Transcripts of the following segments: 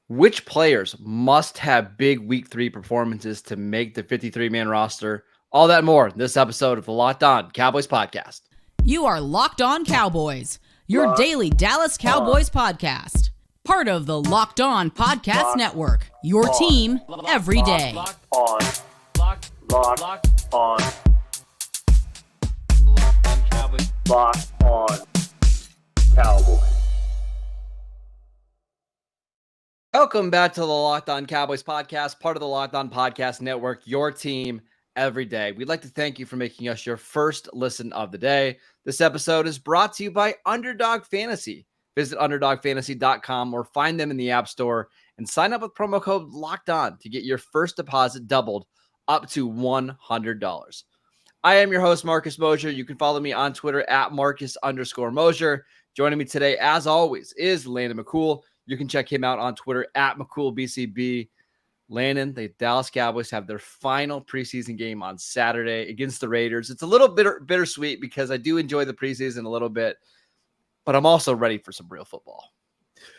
Which players must have big week 3 performances to make the 53-man roster? All that and more in this episode of the Locked On Cowboys podcast. You are Locked On Cowboys, your Locked daily Dallas Cowboys podcast. Part of the Locked On Podcast Network, your team every day. Locked on Cowboys. Welcome back to the Locked On Cowboys podcast, part of the Locked On Podcast Network, your team every day. We'd like to thank you for making us your first listen of the day. This episode is brought to you by Underdog Fantasy. Visit underdogfantasy.com or find them in the App Store and sign up with promo code Locked On to get your first deposit doubled up to $100. I am your host, Marcus Mosher. You can follow me on Twitter at Marcus_Mosher. Joining me today, as always, is Landon McCool. You can check him out on Twitter at McCoolBCB. Landon, the Dallas Cowboys have their final preseason game on Saturday against the Raiders. It's a little bittersweet because I do enjoy the preseason a little bit, but I'm also ready for some real football.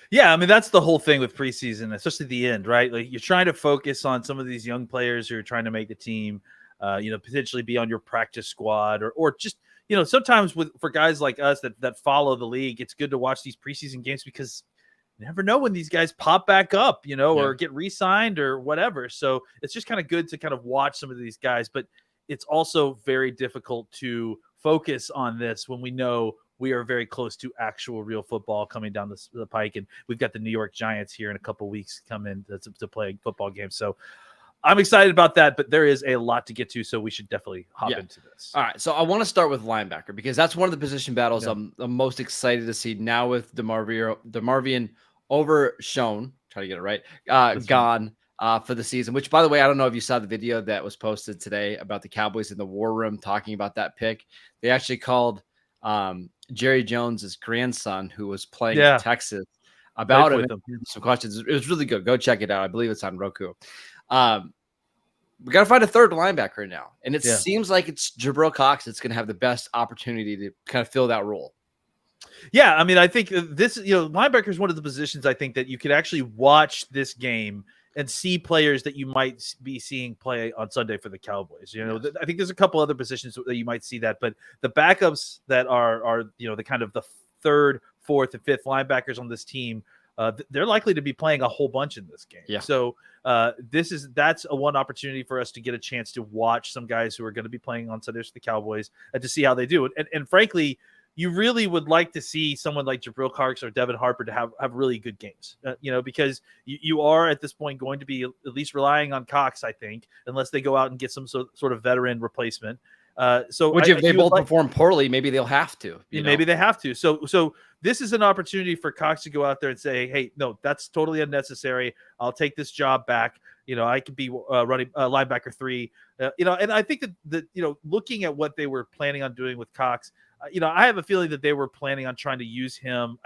Yeah, I mean, that's the whole thing with preseason, especially the end, right? Like, you're trying to focus on some of these young players who are trying to make the team, potentially be on your practice squad or just, sometimes for guys like us that follow the league, it's good to watch these preseason games because you never know when these guys pop back up, or get re-signed or whatever. So it's just kind of good to kind of watch some of these guys, but it's also very difficult to focus on this when we know we are very close to actual real football coming down the pike. And we've got the New York Giants here in a couple of weeks come in to play a football game. So I'm excited about that, but there is a lot to get to. So we should definitely hop into this. All right. So I want to start with linebacker because that's one of the position battles I'm most excited to see now with DeMarvion Overshown, try to get it right, gone for the season, which, by the way, I don't know if you saw the video that was posted today about the Cowboys in the war room talking about that pick. They actually called Jerry Jones's grandson, who was playing in Texas, about him. Some questions. It was really good. Go check it out. I believe it's on Roku. We got to find a third linebacker now, and it seems like it's Jabril Cox that's going to have the best opportunity to kind of fill that role. Yeah, I mean, I think this, linebacker is one of the positions I think that you could actually watch this game and see players that you might be seeing play on Sunday for the Cowboys. I think there's a couple other positions that you might see that, but the backups that are the kind of the third, fourth, and fifth linebackers on this team, they're likely to be playing a whole bunch in this game. Yeah. So that's a one opportunity for us to get a chance to watch some guys who are going to be playing on Sundays for the Cowboys and to see how they do. And frankly, you really would like to see someone like Jabril Cox or Devin Harper to have really good games, because you are at this point going to be at least relying on Cox, I think, unless they go out and get some sort of veteran replacement. Which if they both perform poorly, maybe they'll have to. Maybe they have to. So this is an opportunity for Cox to go out there and say, hey, no, that's totally unnecessary. I'll take this job back. I could be running linebacker 3. And I think that looking at what they were planning on doing with Cox, I have a feeling that they were planning on trying to use him.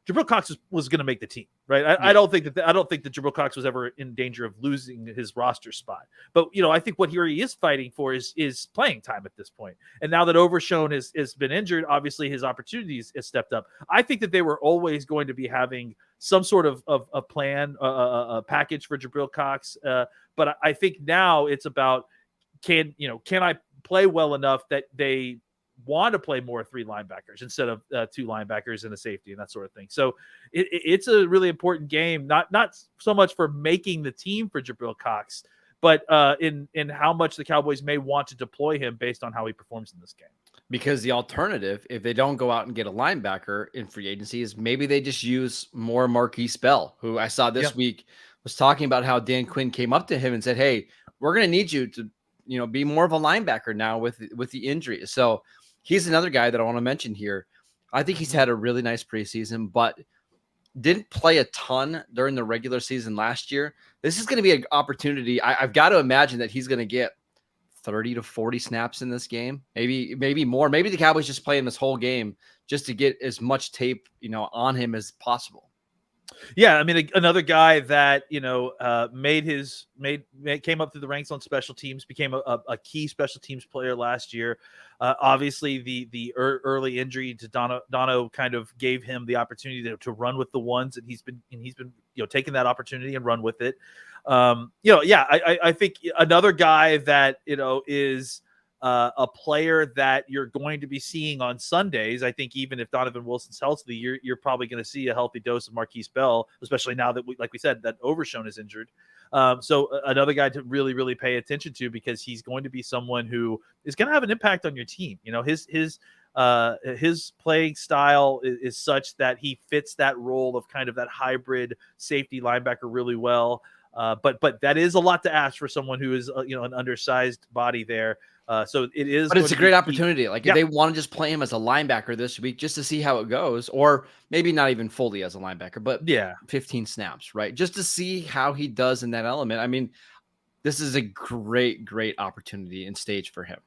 Jabril Cox was going to make the team, right? I don't think that Jabril Cox was ever in danger of losing his roster spot. But I think what he is fighting for is playing time at this point. And now that Overshown has been injured, obviously his opportunities has stepped up. I think that they were always going to be having some sort of a plan, a package for Jabril Cox. But I think now it's about can I play well enough that they want to play more 3 linebackers instead of 2 linebackers and a safety and that sort of thing. So it's a really important game, not so much for making the team for Jabril Cox, but in how much the Cowboys may want to deploy him based on how he performs in this game. Because the alternative, if they don't go out and get a linebacker in free agency, is maybe they just use more Marquise Bell, who I saw this week was talking about how Dan Quinn came up to him and said, hey, we're going to need you to, be more of a linebacker now with the injury. So he's another guy that I want to mention here. I think he's had a really nice preseason, but didn't play a ton during the regular season last year. This is going to be an opportunity. I've got to imagine that he's going to get 30 to 40 snaps in this game, maybe more. Maybe the Cowboys just play him this whole game just to get as much tape, on him as possible. Yeah, I mean, another guy that came up through the ranks on special teams, became a key special teams player last year. Obviously, the early injury to Dono kind of gave him the opportunity to run with the ones, and he's been taking that opportunity and run with it. I think another guy that is a player that you're going to be seeing on Sundays. I think even if Donovan Wilson's healthy, you're probably going to see a healthy dose of Marquise Bell, especially now that like we said, that Overshown is injured. So another guy to really, really pay attention to, because he's going to be someone who is going to have an impact on your team. His playing style is such that he fits that role of kind of that hybrid safety linebacker really well. But that is a lot to ask for someone who is an undersized body there. So it is, but it's a great opportunity. Like, if they want to just play him as a linebacker this week, just to see how it goes, or maybe not even fully as a linebacker, but 15 snaps, right? Just to see how he does in that element. I mean, this is a great, great opportunity and stage for him.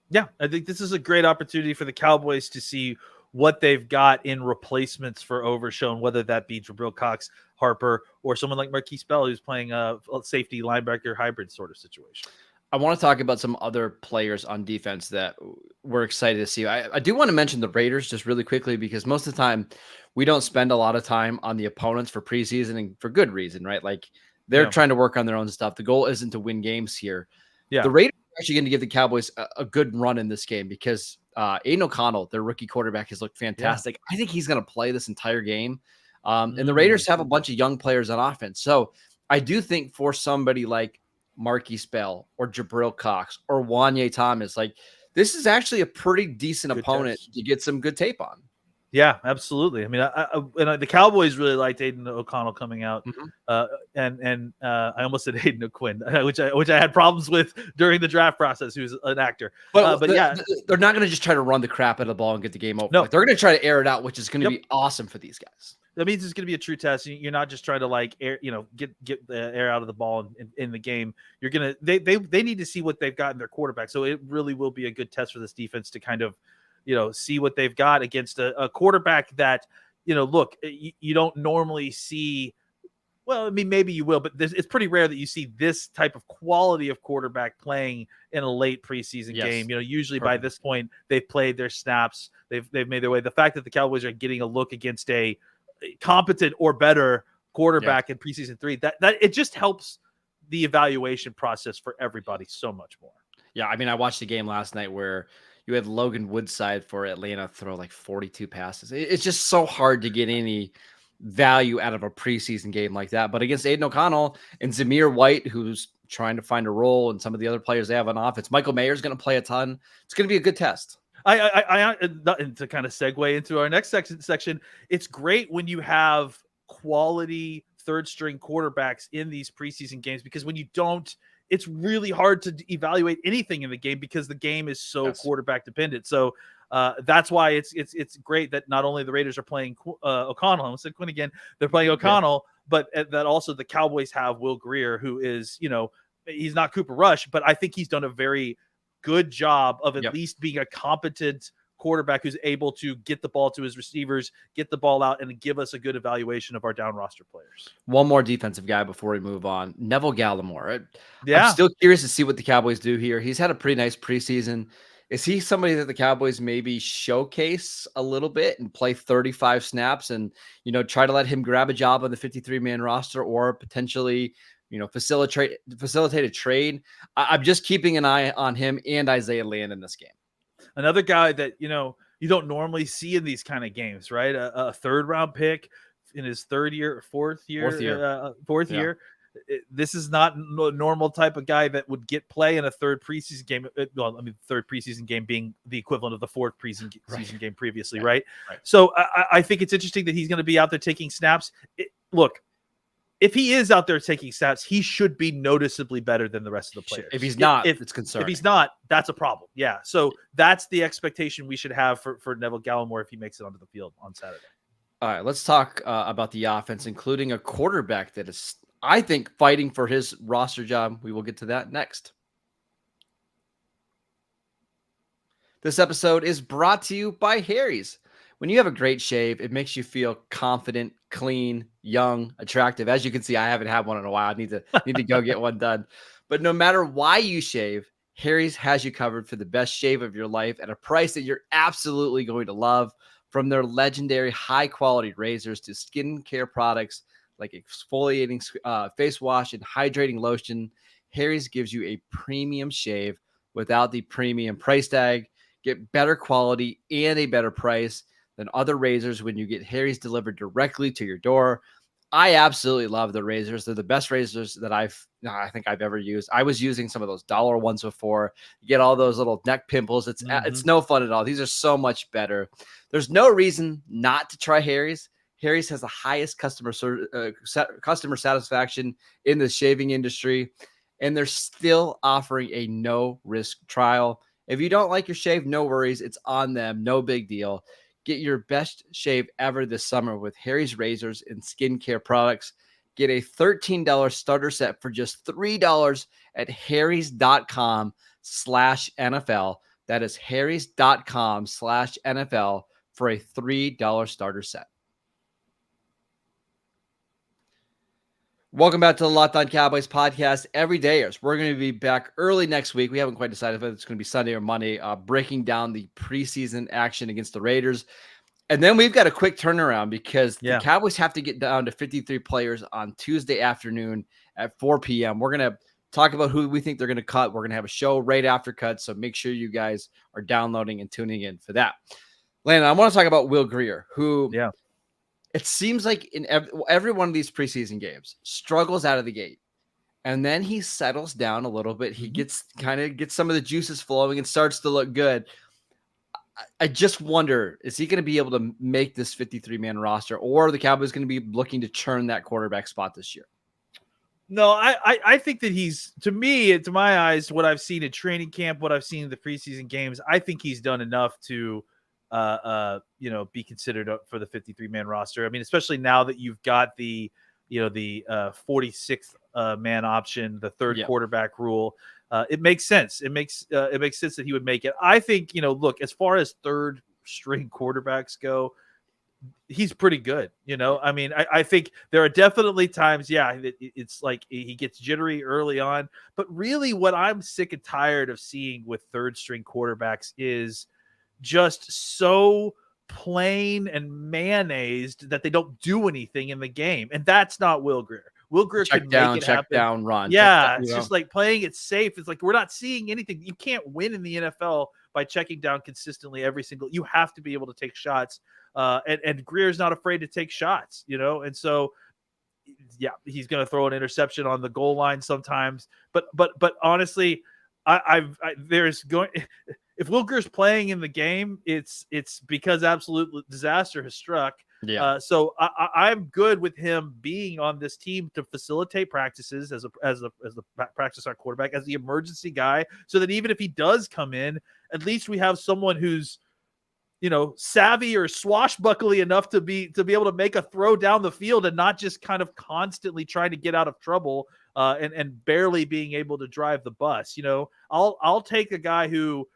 Yeah, I think this is a great opportunity for the Cowboys to see what they've got in replacements for Overshown, whether that be Jabril Cox, Harper, or someone like Marquise Bell, who's playing a safety linebacker hybrid sort of situation. I want to talk about some other players on defense that we're excited to see. I do want to mention the Raiders just really quickly, because most of the time we don't spend a lot of time on the opponents for preseason, and for good reason, right? Like, they're trying to work on their own stuff. The goal isn't to win games here. Yeah. The Raiders are actually going to give the Cowboys a good run in this game, because Aiden O'Connell, their rookie quarterback, has looked fantastic. Yeah. I think he's going to play this entire game. And the Raiders have a bunch of young players on offense. So I do think for somebody like Marquise Bell or Jabril Cox or Wanye Thomas, like, this is actually a pretty decent opponent to get some good tape on. Yeah, absolutely. I mean, the Cowboys really liked Aiden O'Connell coming out, and I almost said Aiden O'Quinn, which I had problems with during the draft process. Who's an actor, but they're not going to just try to run the crap out of the ball and get the game over. No, like, they're going to try to air it out, which is going to be awesome for these guys. That means it's going to be a true test. You're not just trying to like air, get the air out of the ball in the game. You're gonna they need to see what they've got in their quarterback. So it really will be a good test for this defense to kind of see what they've got against a quarterback that look, you don't normally see. Well, I mean, maybe you will, but it's pretty rare that you see this type of quality of quarterback playing in a late preseason game. Usually by this point they've played their snaps, they've made their way. The fact that the Cowboys are getting a look against a competent or better quarterback in preseason 3, that it just helps the evaluation process for everybody so much more. Yeah, I mean, I watched the game last night where you had Logan Woodside for Atlanta throw like 42 passes. It's just so hard to get any value out of a preseason game like that. But against Aiden O'Connell and Zamir White, who's trying to find a role, and some of the other players they have on offense, Michael Mayer's going to play a ton. It's going to be a good test. I to kind of segue into our next section, it's great when you have quality third string quarterbacks in these preseason games, because when you don't, it's really hard to evaluate anything in the game, because the game is so quarterback dependent. So that's why it's great that not only the Raiders are playing O'Connell, I said Quinn again, they're playing O'Connell, but that also the Cowboys have Will Grier, who is, he's not Cooper Rush, but I think he's done a very good job of at least being a competent quarterback who's able to get the ball to his receivers, get the ball out, and give us a good evaluation of our down roster players. One more defensive guy before we move on, Neville Gallimore. Yeah. I'm still curious to see what the Cowboys do here. He's had a pretty nice preseason. Is he somebody that the Cowboys maybe showcase a little bit and play 35 snaps and, try to let him grab a job on the 53-man roster, or potentially facilitate a trade? I'm just keeping an eye on him and Isaiah Land in this game. Another guy that, you don't normally see in these kind of games, right? A third round pick in his fourth year. This is not a normal type of guy that would get play in a third preseason game. Well, I mean, third preseason game being the equivalent of the fourth preseason game previously, right? So I think it's interesting that he's going to be out there taking snaps. Look, if he is out there taking snaps, he should be noticeably better than the rest of the players. If he's not, it's concerning. If he's not, that's a problem. Yeah. So that's the expectation we should have for Neville Gallimore if he makes it onto the field on Saturday. All right, let's talk about the offense, including a quarterback that is, I think, fighting for his roster job. We will get to that next. This episode is brought to you by Harry's. when you have a great shave, it makes you feel confident, clean, young, attractive. As you can see, I haven't had one in a while. I need to go get one done. But no matter why you shave, Harry's has you covered for the best shave of your life at a price that you're absolutely going to love. From their legendary high quality razors to skincare products like exfoliating face wash and hydrating lotion, Harry's gives you a premium shave without the premium price tag. Get better quality and a better price than other razors when you get Harry's delivered directly to your door. I absolutely love the razors. They're the best razors that I think I've ever used. I was using some of those dollar ones before. You get all those little neck pimples. It's no fun at all. These are so much better. There's no reason not to try Harry's. Harry's has the highest customer satisfaction in the shaving industry, and they're still offering a no-risk trial. If you don't like your shave, no worries. It's on them. No big deal. Get your best shave ever this summer with Harry's razors and skincare products. Get a $13 starter set for just $3 at harrys.com/NFL. That is harrys.com/NFL for a $3 starter set. Welcome back to the Locked On Cowboys podcast. Every dayers. We're going to be back early next week. We haven't quite decided if it's going to be Sunday or Monday, breaking down the preseason action against the Raiders. And then we've got a quick turnaround because the Cowboys have to get down to 53 players on Tuesday afternoon at 4 p.m. We're going to talk about who we think they're going to cut. We're going to have a show right after cut, so make sure you guys are downloading and tuning in for that. Landon, I want to talk about Will Grier, who it seems like in every one of these preseason games struggles out of the gate. And then he settles down a little bit. He gets some of the juices flowing and starts to look good. I just wonder, is he going to be able to make this 53-man roster, or are the Cowboys going to be looking to churn that quarterback spot this year? No, I think that he's, to my eyes, what I've seen in training camp, what I've seen in the preseason games, I think he's done enough to be considered for the 53-man roster. I mean, especially now that you've got the 46th man option, the third quarterback rule. It makes sense. It makes sense that he would make it. I think, look, as far as third string quarterbacks go, he's pretty good. I mean, I think there are definitely times, it's like he gets jittery early on, but really what I'm sick and tired of seeing with third string quarterbacks is just so plain and mayonnaised that they don't do anything in the game. And that's not Will Grier. Will Grier can make it happen. Check down, run. Yeah, it's just like playing it safe. It's like we're not seeing anything. You can't win in the NFL by checking down consistently every single. You have to be able to take shots. And Greer's not afraid to take shots, and so he's going to throw an interception on the goal line sometimes. But honestly, if Will Grier's playing in the game, it's because absolute disaster has struck. Yeah. So I'm good with him being on this team to facilitate practices as a practice our quarterback, as the emergency guy, so that even if he does come in, at least we have someone who's savvy or swashbuckly enough to be able to make a throw down the field and not just kind of constantly trying to get out of trouble and barely being able to drive the bus. I'll take a guy who,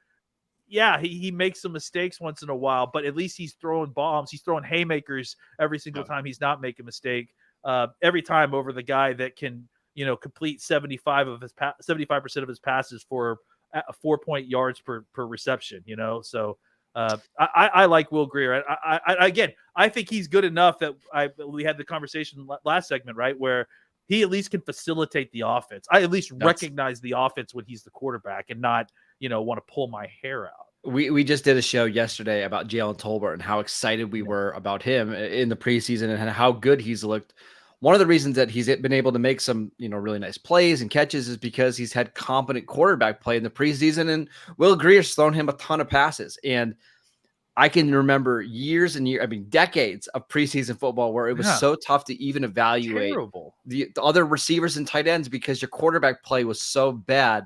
he makes some mistakes once in a while, but at least he's throwing bombs. He's throwing haymakers every single time. He's not making a mistake every time over the guy that can, complete 75% of his passes for 4 yards per reception, So I like Will Grier. I think he's good enough that we had the conversation last segment, right, where he at least can facilitate the offense. I at least recognize the offense when he's the quarterback and not, want to pull my hair out. We just did a show yesterday about Jalen Tolbert and how excited we were about him in the preseason and how good he's looked. One of the reasons that he's been able to make some, really nice plays and catches is because he's had competent quarterback play in the preseason, and Will Grier's thrown him a ton of passes. And I can remember years and years, decades of preseason football where it was so tough to even evaluate the other receivers and tight ends because your quarterback play was so bad.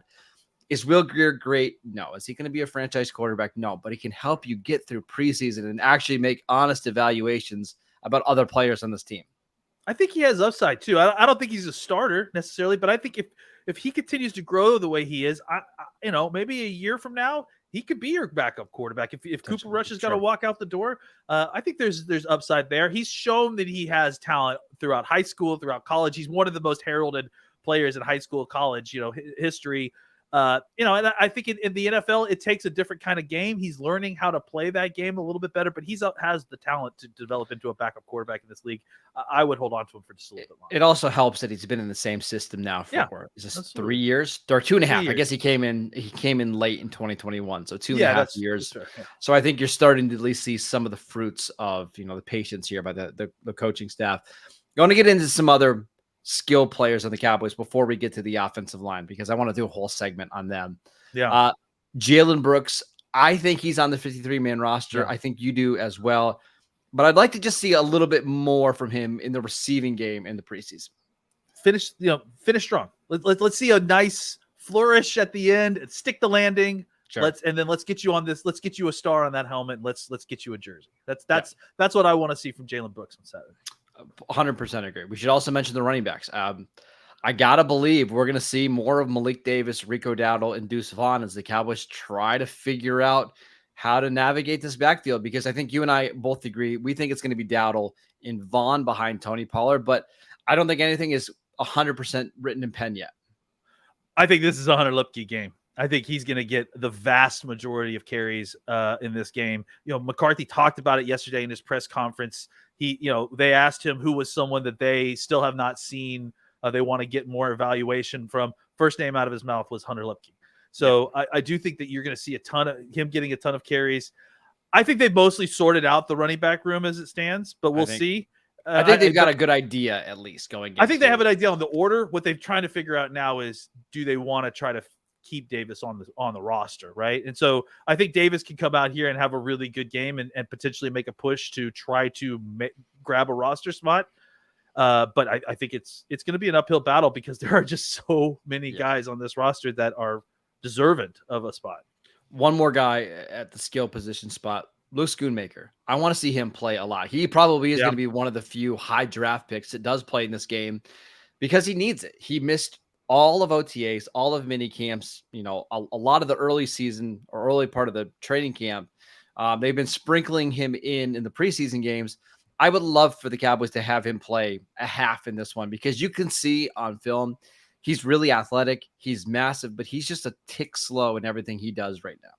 Is Will Grier great? No. Is he going to be a franchise quarterback? No. But he can help you get through preseason and actually make honest evaluations about other players on this team. I think he has upside too. I don't think he's a starter necessarily, but I think if he continues to grow the way he is, maybe a year from now, he could be your backup quarterback if Cooper Rush has got to Sure. walk out the door. I think there's upside there. He's shown that he has talent throughout high school, throughout college. He's one of the most heralded players in high school, college, history. And I think in the NFL, it takes a different kind of game. He's learning how to play that game a little bit better, but has the talent to develop into a backup quarterback in this league. I would hold on to him for just a little bit longer. It also helps that he's been in the same system now for is this 3 years or 2.5? I guess he came in late in 2021, so 2.5 years. Fair, yeah. So I think you're starting to at least see some of the fruits of the patience here by the coaching staff. Going to get into some other skill players on the Cowboys before we get to the offensive line, because I want to do a whole segment on them. Yeah. Jalen Brooks, I think he's on the 53-man roster. Yeah. I think you do as well. But I'd like to just see a little bit more from him in the receiving game in the preseason. Finish strong. Let's see a nice flourish at the end and stick the landing. Sure. Let's get you on this. Let's get you a star on that helmet. Let's get you a jersey. That's what I want to see from Jalen Brooks on Saturday. 100% agree. We should also mention the running backs. I gotta believe we're gonna see more of Malik Davis, Rico Dowdle, and Deuce Vaughn as the Cowboys try to figure out how to navigate this backfield, because I think you and I both agree we think it's going to be Dowdle and Vaughn behind Tony Pollard, but I don't think anything is 100% written in pen yet. I think this is a Hunter Lipke game. I think he's going to get the vast majority of carries in this game. McCarthy talked about it yesterday in his press conference. They asked him who was someone that they still have not seen. They want to get more evaluation from. First name out of his mouth was Hunter Lipke. So I do think that you're going to see him getting a ton of carries. I think they've mostly sorted out the running back room as it stands, but we'll see. I think they've got a good idea at least going. I think they have an idea on the order. What they're trying to figure out now is, do they want to try to keep Davis on the roster, right? And so I think Davis can come out here and have a really good game and potentially make a push to try to grab a roster spot. But I think it's going to be an uphill battle because there are just so many guys on this roster that are deserving of a spot. One more guy at the skill position spot, Luke Schoonmaker. I want to see him play a lot. He probably is going to be one of the few high draft picks that does play in this game because he needs it. He missed all of OTAs, all of mini camps, a lot of the early season or early part of the training camp. They've been sprinkling him in the preseason games. I would love for the Cowboys to have him play a half in this one, because you can see on film, he's really athletic. He's massive, but he's just a tick slow in everything he does right now.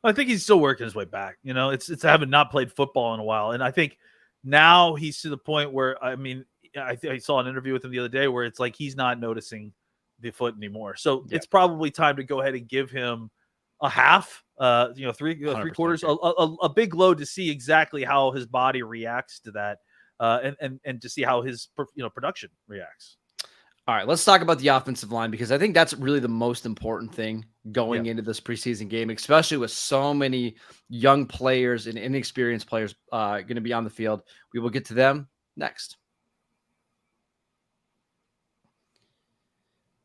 I think he's still working his way back. It's having not played football in a while. And I think now he's to the point where, I saw an interview with him the other day where it's like he's not noticing the foot anymore. So it's probably time to go ahead and give him a half, three quarters, a big load to see exactly how his body reacts to that, and to see how his production reacts. All right, let's talk about the offensive line, because I think that's really the most important thing going into this preseason game, especially with so many young players and inexperienced players going to be on the field. We will get to them next.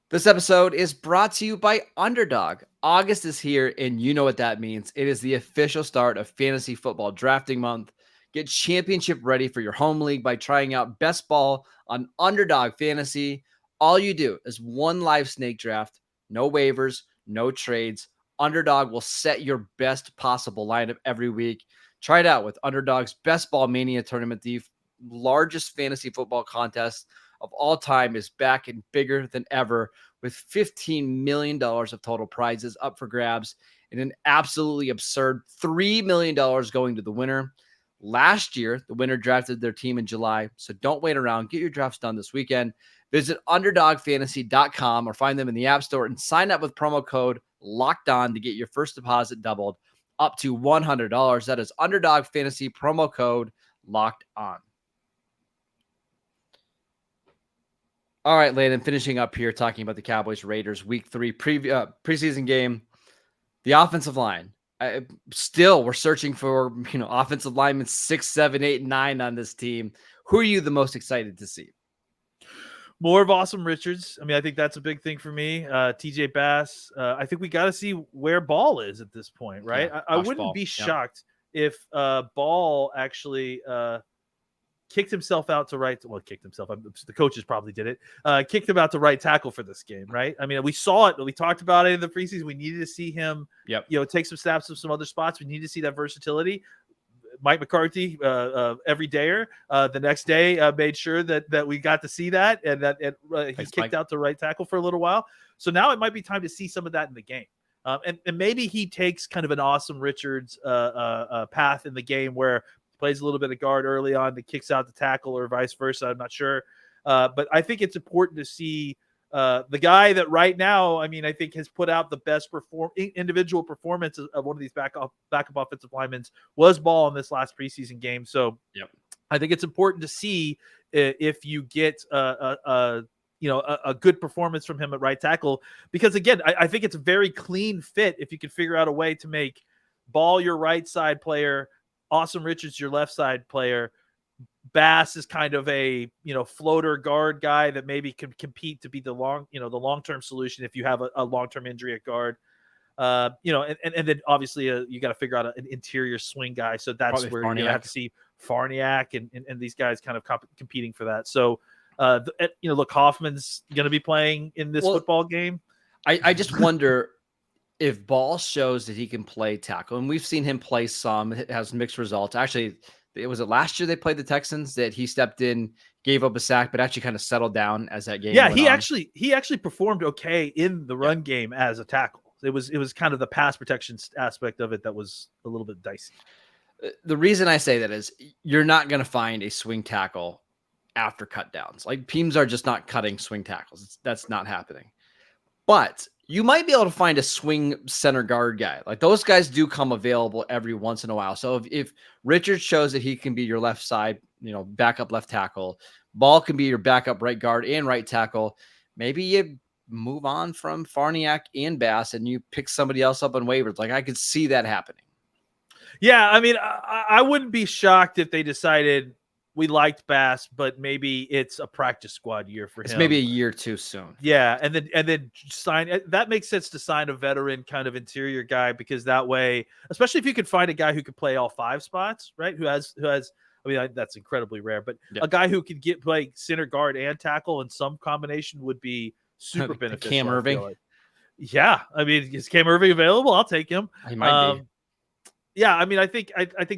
This episode is brought to you by Underdog. August is here, and you know what that means. It is the official start of fantasy football drafting month. Get championship ready for your home league by trying out Best Ball on Underdog Fantasy. All you do is one live snake draft, no waivers, no trades. Underdog will set your best possible lineup every week. Try it out with Underdog's Best Ball Mania tournament. The largest fantasy football contest of all time is back and bigger than ever, with $15 million of total prizes up for grabs and an absolutely absurd $3 million going to the winner. Last year, the winner drafted their team in July, so don't wait around. Get your drafts done this weekend. Visit UnderdogFantasy.com or find them in the App Store and sign up with promo code LOCKEDON to get your first deposit doubled up to $100. That is Underdog Fantasy promo code LOCKEDON. All right, Landon, finishing up here, talking about the Cowboys-Raiders Week 3 preseason game. The offensive line. We're searching for offensive linemen 6, 7, 8, 9 on this team. Who are you the most excited to see? More of Awesome Richards. I think that's a big thing for me. TJ Bass. I think we got to see where Ball is at this point, right? Yeah, I wouldn't be shocked if Ball actually kicked himself out to right. Well, kicked himself. The coaches probably did it. Kicked him out to right tackle for this game, right? I mean, we saw it. We talked about it in the preseason. We needed to see him, take some snaps of some other spots. We need to see that versatility. Mike McCarthy, everydayer, the next day made sure that we got to see that, and that he kicked out to right tackle for a little while. So now it might be time to see some of that in the game. And maybe he takes kind of an Awesome Richards path in the game where he plays a little bit of guard early on, that kicks out the tackle, or vice versa. I'm not sure. But I think it's important to see the guy that right now, I mean, I think has put out the best individual performance of one of these backup offensive linemen was Ball in this last preseason game. So I think it's important to see if you get a good performance from him at right tackle, because again, I think it's a very clean fit if you can figure out a way to make Ball your right side player, Awesome Richards your left side player, Bass is kind of a floater guard guy that maybe can compete to be the long-term solution if you have a long-term injury at guard. And then obviously you got to figure out an interior swing guy. So that's Probably where Farniak. you're gonna have to see Farniak and these guys kind of competing for that. So look, Hoffman's gonna be playing in this football game. I just wonder if Ball shows that he can play tackle, and we've seen him play some. It has mixed results. Actually, was it last year they played the Texans that he stepped in, gave up a sack, but actually kind of settled down as that game went he on? actually performed okay in the run game as a tackle. It was kind of the pass protection aspect of it that was a little bit dicey. The reason I say that is you're not going to find a swing tackle after cut downs. Like, teams are just not cutting swing tackles. That's not happening. But you might be able to find a swing center guard guy. Like, those guys do come available every once in a while. So if Richard shows that he can be your left side, backup left tackle, Ball can be your backup right guard and right tackle, maybe you move on from Farniak and Bass and you pick somebody else up on waivers. Like, I could see that happening. Yeah, I mean, I wouldn't be shocked if they decided we liked Bass, but maybe it's a practice squad year for him. It's maybe a year too soon. Yeah, and then sign. That makes sense to sign a veteran kind of interior guy, because that way, especially if you could find a guy who could play all 5 spots, right? Who has. I mean, that's incredibly rare, but a guy who could play center guard and tackle in some combination would be super beneficial. Cam Irving. Yeah, I mean, is Cam Irving available? I'll take him. He might be. Yeah, I mean, I think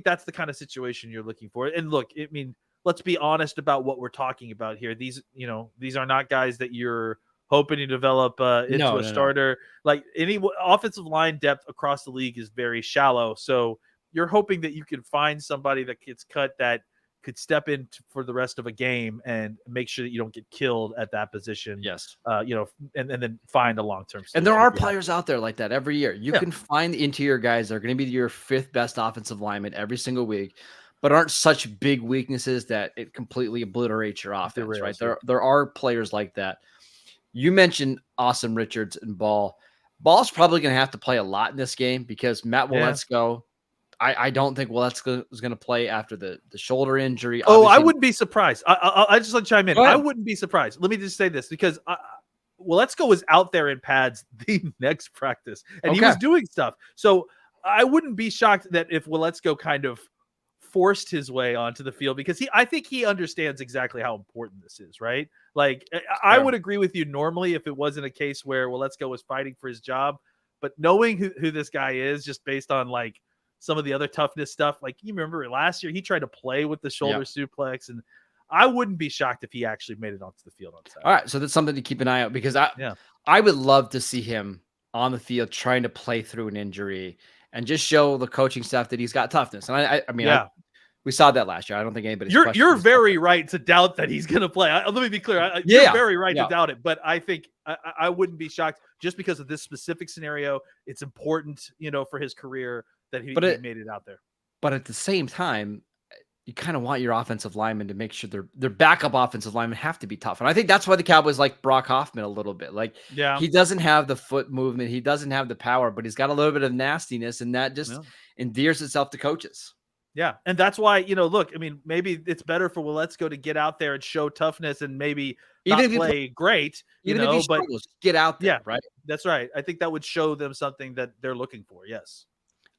that's the kind of situation you're looking for. And look, I mean, let's be honest about what we're talking about here. These are not guys that you're hoping to develop into a starter. No. Like, any offensive line depth across the league is very shallow. So you're hoping that you can find somebody that gets cut that could step in for the rest of a game and make sure that you don't get killed at that position. Yes. And then find a long-term solution. And there are players out there like that every year. You can find the interior guys that are going to be your 5th best offensive lineman every single week, but aren't such big weaknesses that it completely obliterates your offense, right? There are players like that. You mentioned Awesome Richards and Ball. Ball's probably going to have to play a lot in this game because Matt Waletzko, I don't think Waletzko is going to play after the shoulder injury. Oh, I wouldn't be surprised. I just like to chime in. I wouldn't be surprised. Let me just say this, because Waletzko was out there in pads the next practice, and he was doing stuff. So I wouldn't be shocked that if Waletzko kind of forced his way onto the field, because I think he understands exactly how important this is, right? Like, I would agree with you normally if it wasn't a case where Waletzko was fighting for his job, but knowing who this guy is, just based on like some of the other toughness stuff, like, you remember last year he tried to play with the shoulder suplex, and I wouldn't be shocked if he actually made it onto the field on Saturday. All right, so that's something to keep an eye out, because I would love to see him on the field trying to play through an injury and just show the coaching staff that he's got toughness. And I mean, we saw that last year. I don't think anybody's You're very right to doubt that he's going to play. Let me be clear. You're very right to doubt it, but I think I wouldn't be shocked just because of this specific scenario. It's important, for his career that he made it out there. But at the same time, you kind of want your offensive linemen to make sure their backup offensive linemen have to be tough. And I think that's why the Cowboys like Brock Hoffman a little bit. Like, he doesn't have the foot movement. He doesn't have the power, but he's got a little bit of nastiness, and that just endears itself to coaches. Yeah. And that's why, look, I mean, maybe it's better for Waletzko to get out there and show toughness and maybe even if play great, if he struggles, get out there, right? That's right. I think that would show them something that they're looking for. Yes.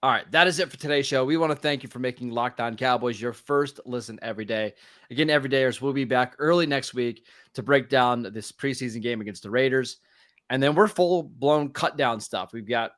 All right, that is it for today's show. We want to thank you for making Locked On Cowboys your first listen every day. Again, everydayers, we'll be back early next week to break down this preseason game against the Raiders. And then we're full-blown cut-down stuff. We've got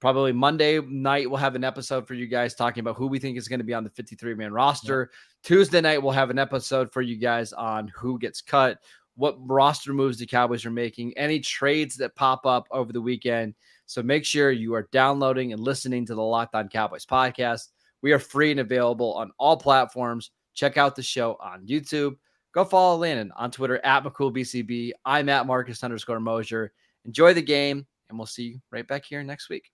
probably Monday night, we'll have an episode for you guys talking about who we think is going to be on the 53-man roster. Yeah. Tuesday night, we'll have an episode for you guys on who gets cut, what roster moves the Cowboys are making, any trades that pop up over the weekend. So make sure you are downloading and listening to the Locked On Cowboys podcast. We are free and available on all platforms. Check out the show on YouTube. Go follow Landon on Twitter at McCoolBCB. I'm at Marcus_Mosier. Enjoy the game, and we'll see you right back here next week.